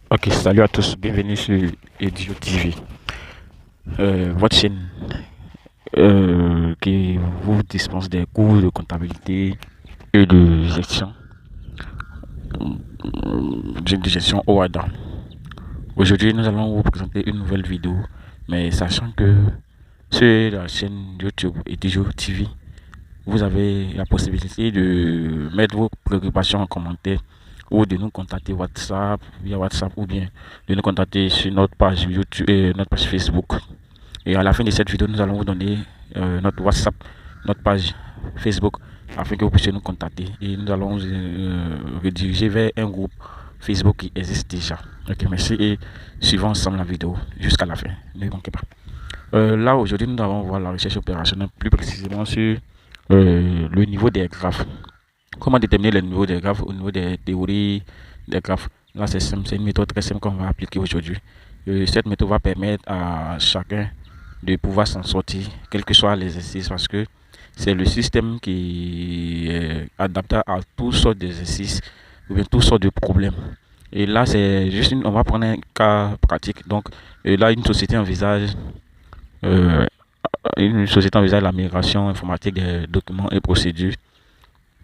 Ok, salut à tous, bienvenue sur Edio TV, votre chaîne qui vous dispense des cours de comptabilité et de gestion, de gestion OADA. Aujourd'hui, nous allons vous présenter une nouvelle vidéo, mais sachant que sur la chaîne YouTube Edio TV, vous avez la possibilité de mettre vos préoccupations en commentaire ou de nous contacter WhatsApp, via WhatsApp ou bien de nous contacter sur notre page YouTube et notre page Facebook. Et à la fin de cette vidéo, nous allons vous donner notre WhatsApp, notre page Facebook, afin que vous puissiez nous contacter. Et nous allons rediriger vers un groupe Facebook qui existe déjà. Ok, merci et suivons ensemble la vidéo jusqu'à la fin. Ne manquez pas. Là, aujourd'hui, nous allons voir la recherche opérationnelle, plus précisément sur le niveau des graphes. Comment déterminer le niveau des graphes au niveau des théories des graphes. Là, c'est simple, c'est une méthode très simple qu'on va appliquer aujourd'hui. Cette méthode va permettre à chacun de pouvoir s'en sortir, quel que soit l'exercice, parce que c'est le système qui est adapté à toutes sortes d'exercices ou bien toutes sortes de problèmes. Et là, c'est juste on va prendre un cas pratique. Donc, là, euh, une société envisage la migration informatique des documents et procédures.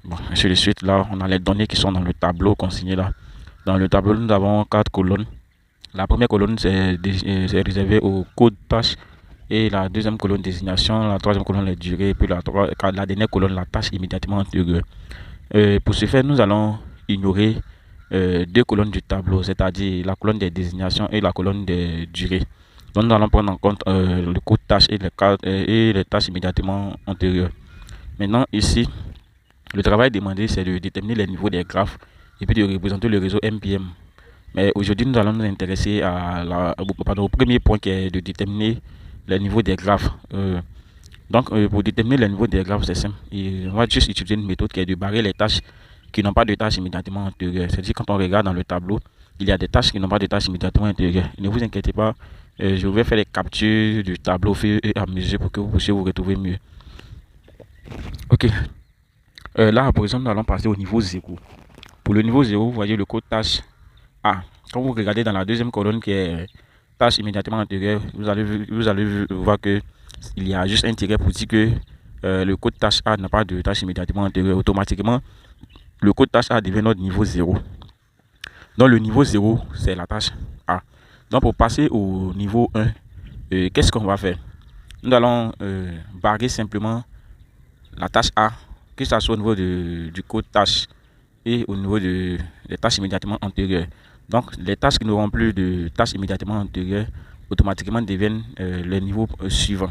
Bon, ainsi de suite, là, on a les données qui sont dans le tableau consigné là. Dans le tableau, nous avons quatre colonnes. La première colonne, c'est réservé au code tâche. Et la deuxième colonne, désignation. La troisième colonne, les durées. Puis la dernière colonne, la tâche immédiatement antérieure. Pour ce faire, nous allons ignorer deux colonnes du tableau, c'est-à-dire la colonne des désignations et la colonne des durées. Donc, nous allons prendre en compte le code tâche et les tâches immédiatement antérieures. Maintenant, ici, le travail demandé, c'est de déterminer les niveaux des graphes et puis de représenter le réseau MPM. Mais aujourd'hui, nous allons nous intéresser au premier point qui est de déterminer le niveau des graphes. Pour déterminer le niveau des graphes, c'est simple. Et on va juste utiliser une méthode qui est de barrer les tâches qui n'ont pas de tâches immédiatement antérieures. C'est-à-dire, quand on regarde dans le tableau, il y a des tâches qui n'ont pas de tâches immédiatement antérieures. Ne vous inquiétez pas, je vais faire les captures du tableau au fur et à mesure pour que vous puissiez vous retrouver mieux. Ok, là, par exemple, nous allons passer au niveau 0. Pour le niveau 0, vous voyez le code tâche A. Quand vous regardez dans la deuxième colonne qui est tâche immédiatement antérieure, vous allez voir que il y a juste un tiret pour dire que le code tâche A n'a pas de tâche immédiatement antérieure. Automatiquement, le code tâche A devient notre niveau 0. Donc le niveau 0, c'est la tâche A. Donc pour passer au niveau 1, qu'est-ce qu'on va faire? Nous allons barrer simplement la tâche A, que ce soit au niveau du code tâche et au niveau des tâches immédiatement antérieures. Donc, les tâches qui n'auront plus de tâches immédiatement antérieures automatiquement deviennent le niveau suivant.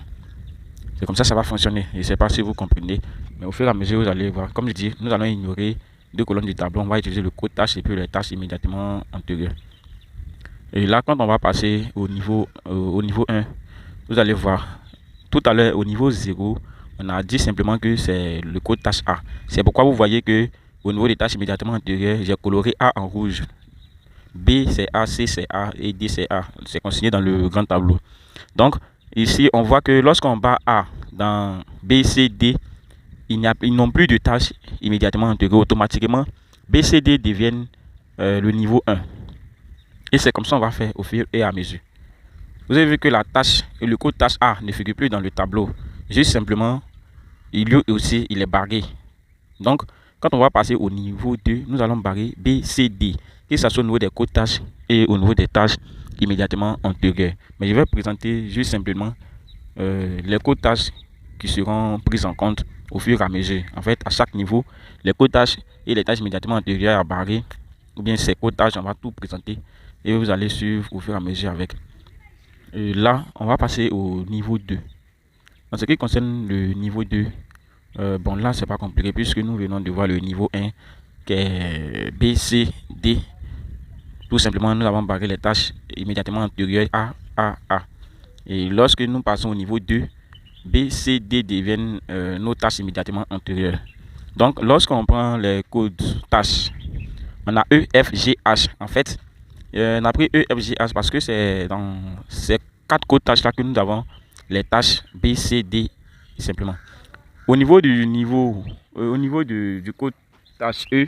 C'est comme ça va fonctionner. Je ne sais pas si vous comprenez, mais au fur et à mesure, vous allez voir. Comme je dis, nous allons ignorer deux colonnes du tableau. On va utiliser le code tâche et puis les tâches immédiatement antérieures. Et là, quand on va passer au niveau 1, vous allez voir. Tout à l'heure, au niveau 0, on a dit simplement que c'est le code tâche A. C'est pourquoi vous voyez que au niveau des tâches immédiatement antérieures, j'ai coloré A en rouge. B c'est A, C c'est A et D c'est A. C'est consigné dans le grand tableau. Donc, ici, on voit que lorsqu'on bat A dans B, C, D, ils n'ont plus de tâches immédiatement antérieures. Automatiquement, B, C, D deviennent le niveau 1. Et c'est comme ça qu'on va faire au fur et à mesure. Vous avez vu que la tâche et le code tâche A ne figure plus dans le tableau. Juste simplement, il est barré. Donc, quand on va passer au niveau 2, nous allons barrer B, C, D, que ce soit au niveau des codes tâches et au niveau des tâches immédiatement antérieures. Mais je vais présenter juste simplement les codes tâches qui seront prises en compte au fur et à mesure. En fait, à chaque niveau, les codes tâches et les tâches immédiatement antérieures à barrer, ou bien ces codes tâches, on va tout présenter et vous allez suivre au fur et à mesure avec. Et là, on va passer au niveau 2. En ce qui concerne le niveau 2, bon là c'est pas compliqué puisque nous venons de voir le niveau 1 qui est B, C, D. Tout simplement nous avons barré les tâches immédiatement antérieures A. Et lorsque nous passons au niveau 2, B, C, D deviennent nos tâches immédiatement antérieures. Donc lorsqu'on prend les codes tâches, on a E, F, G, H. En fait, on a pris E, F, G, H parce que c'est dans ces quatre codes tâches là que nous avons les tâches B, C, D simplement. Au niveau du code tâche E,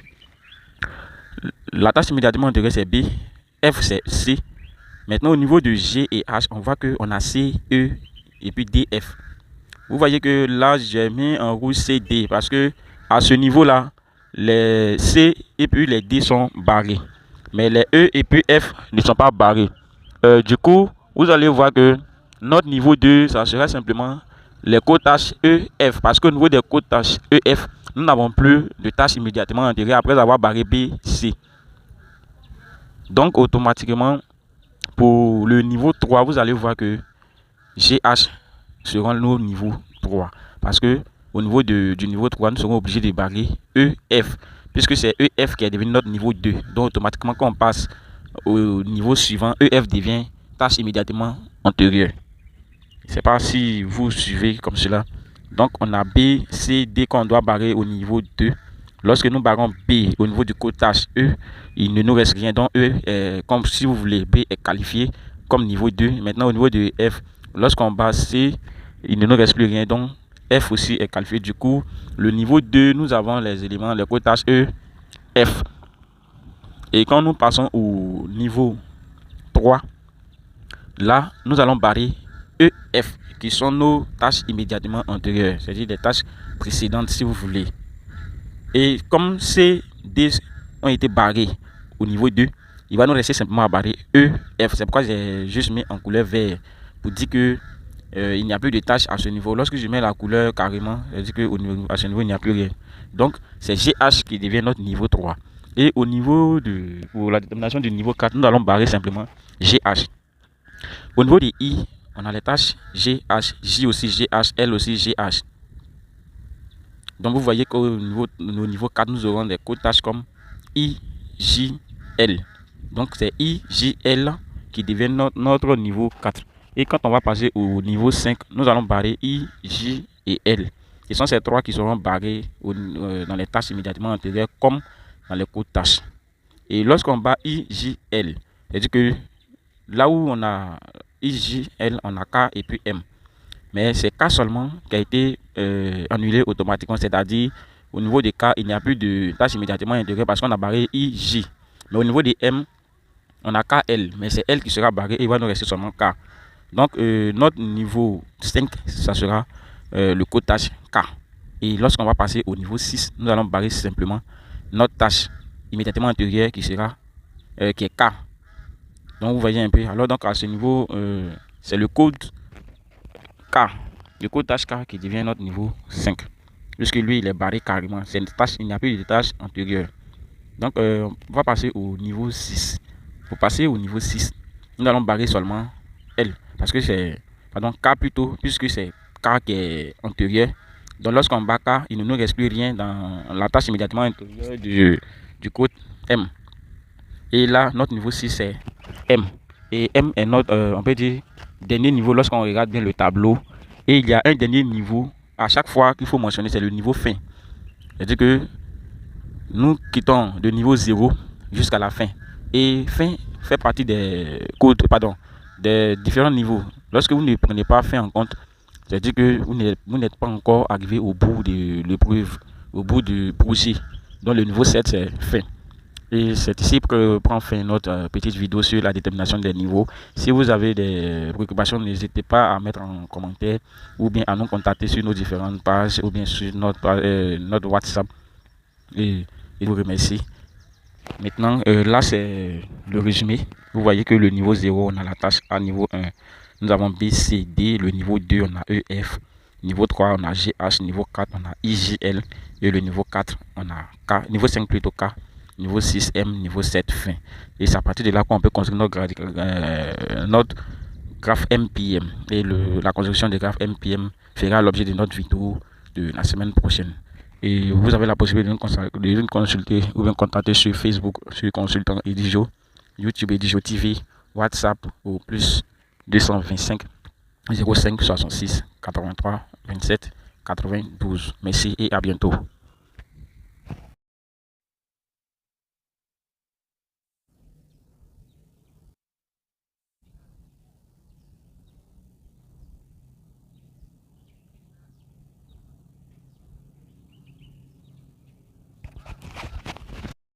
la tâche immédiatement antérieure c'est B F c'est C. Maintenant au niveau de G et H, on voit qu'on a C, E et puis D, F. Vous voyez que là j'ai mis en rouge C, D parce que à ce niveau là, les C et puis les D sont barrés. Mais les E et puis F ne sont pas barrés. Du coup, vous allez voir que notre niveau 2, ça sera simplement les codes tâches E, F. Parce qu'au niveau des codes tâches E, F, nous n'avons plus de tâches immédiatement antérieures après avoir barré B, C. Donc, automatiquement, pour le niveau 3, vous allez voir que GH seront nos niveaux 3. Parce que au niveau du niveau 3, nous serons obligés de barrer EF. Puisque c'est EF qui est devenu notre niveau 2. Donc, automatiquement, quand on passe au niveau suivant, EF devient tâche immédiatement antérieure. Je ne sais pas si vous suivez comme cela. Donc, on a B, C, D qu'on doit barrer au niveau 2. Lorsque nous barrons B au niveau du code tâche E, il ne nous reste rien. Donc, E, comme si vous voulez, B est qualifié comme niveau 2. Maintenant, au niveau de F, lorsqu'on barre C, il ne nous reste plus rien. Donc, F aussi est qualifié. Du coup, le niveau 2, nous avons les éléments, les codes tâches E, F. Et quand nous passons au niveau 3, là, nous allons barrer EF, qui sont nos tâches immédiatement antérieures, c'est-à-dire des tâches précédentes si vous voulez. Et comme ces D ont été barrés au niveau 2, il va nous rester simplement à barrer EF. C'est pourquoi j'ai juste mis en couleur vert pour dire que il n'y a plus de tâches à ce niveau. Lorsque je mets la couleur carrément, c'est-à-dire qu'à ce niveau, il n'y a plus rien. Donc, c'est GH qui devient notre niveau 3. Et au niveau pour la détermination du niveau 4, nous allons barrer simplement GH. Au niveau des I, on a les tâches GH, J aussi GH, L aussi GH. Donc vous voyez qu'au niveau 4, nous aurons des codes tâches comme I, J, L. Donc c'est I, J, L qui devient notre niveau 4. Et quand on va passer au niveau 5, nous allons barrer I, J et L. Ce sont ces trois qui seront barrés dans les tâches immédiatement antérieures comme dans les codes tâches. Et lorsqu'on bat I, J, L, c'est-à-dire que là où on a I, J, L, on a K et puis M. Mais c'est K seulement qui a été annulé automatiquement, c'est-à-dire au niveau des K, il n'y a plus de tâches immédiatement intégrées parce qu'on a barré I, J. Mais au niveau des M, on a K, L, mais c'est L qui sera barré et il va nous rester seulement K. Donc notre niveau 5, ça sera le code tâche K. Et lorsqu'on va passer au niveau 6, nous allons barrer simplement notre tâche immédiatement antérieure qui sera qui est K. Donc vous voyez un peu. Alors donc à ce niveau, c'est le code K, le code tâche K qui devient notre niveau 5. Puisque lui il est barré carrément. C'est une tâche, il n'y a plus de tâches antérieures. Donc on va passer au niveau 6. Pour passer au niveau 6, nous allons barrer seulement L. Parce que c'est, K plutôt, puisque c'est K qui est antérieur. Donc lorsqu'on bat K, il ne nous reste plus rien dans la tâche immédiatement intérieure du code M. Et là, notre niveau 6 c'est M. Et M est notre, on peut dire, dernier niveau lorsqu'on regarde bien le tableau. Et il y a un dernier niveau à chaque fois qu'il faut mentionner, c'est le niveau fin. C'est-à-dire que nous quittons de niveau 0 jusqu'à la fin. Et fin fait partie des codes, des différents niveaux. Lorsque vous ne prenez pas fin en compte, c'est-à-dire que vous n'êtes pas encore arrivé au bout de l'épreuve, au bout du projet. Donc le niveau 7 c'est fin. Et c'est ici que prend fin notre petite vidéo sur la détermination des niveaux. Si vous avez des préoccupations, n'hésitez pas à mettre en commentaire ou bien à nous contacter sur nos différentes pages ou bien sur notre WhatsApp. Et je vous remercie. Maintenant, là c'est le résumé. Vous voyez que le niveau 0, on a la tâche A, niveau 1. Nous avons B, C, D. Le niveau 2, on a E, F. Niveau 3, on a G, H. Niveau 4, on a I, J, L. Et le niveau 4, on a K. Niveau 5 plutôt K. Niveau 6, M. Niveau 7, fin. Et c'est à partir de là qu'on peut construire notre graphe MPM. Et la construction des graphes MPM fera l'objet de notre vidéo de la semaine prochaine. Et vous avez la possibilité de nous consulter ou bien contacter sur Facebook, sur Consultant Edijo, YouTube Edijo TV, WhatsApp au plus 225 05 66 83 27 92. Merci et à bientôt.